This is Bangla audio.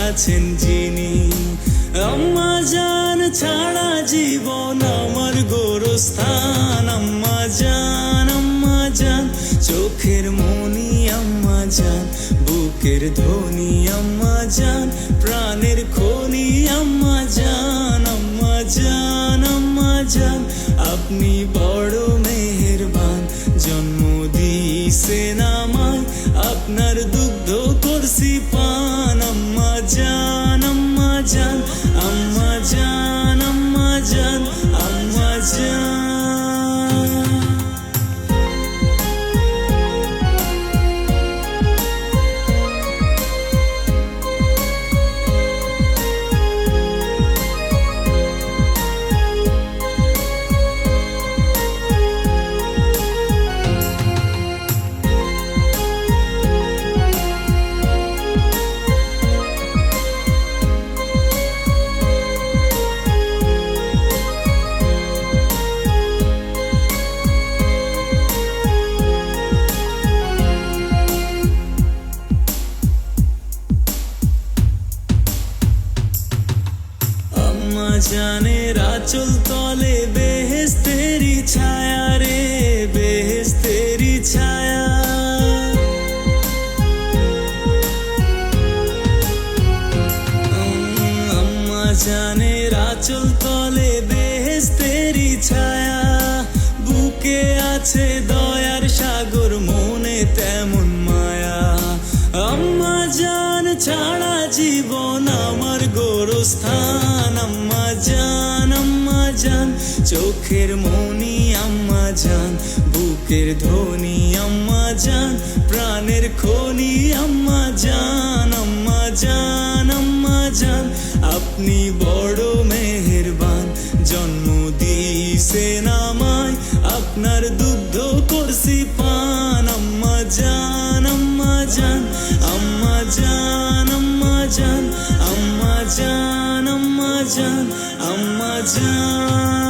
আছেন যিনি। আম্মা জান ছাড়া জীবন আমার গোরস্থান। আম্মা জান, আম্মা জান, চোখের মনি আম্মা জান, বুকের ধ্বনি আম্মা জান, প্রাণের খনি আম্মা জান। আম্মা জান, আম্মা জান, আপনি বড় মেহেরবান, জন্ম দিয়েছেন আমায়, আপনার দুগ্ধ করছি পান। আম্মা জান, আম্মা জান, আম্মা জান, আম্মা জান, আম্মা জান। আম্মা জানের আঁচল তলে বেহেশতেরি ছায়া রে, বেহেশতেরি ছায়া। আম্মা জানের আঁচল তলে বেহেশতেরি ছায়া, বুকে আছে দয়ার সাগর, মনে তেমন মায়া। আম্মা জান ছাড়া জীবন আমার গোরস্থান। আম্মা জান, আম্মা জান, চোখের মনি আম্মা জান, বুকের ধ্বনি আম্মা জান, প্রাণের খনি আম্মা জান। আম্মা জান, আম্মা জান, আপনি বড় মেহেরবান, জন্ম দিয়েছেন আমায়, আপনার দুগ্ধ করছি পান। আম্মা জান, আম্মা জান, আম্মা জান, আম্মা জান, আম্মা জান, আম্মা জান, আম্মা জান।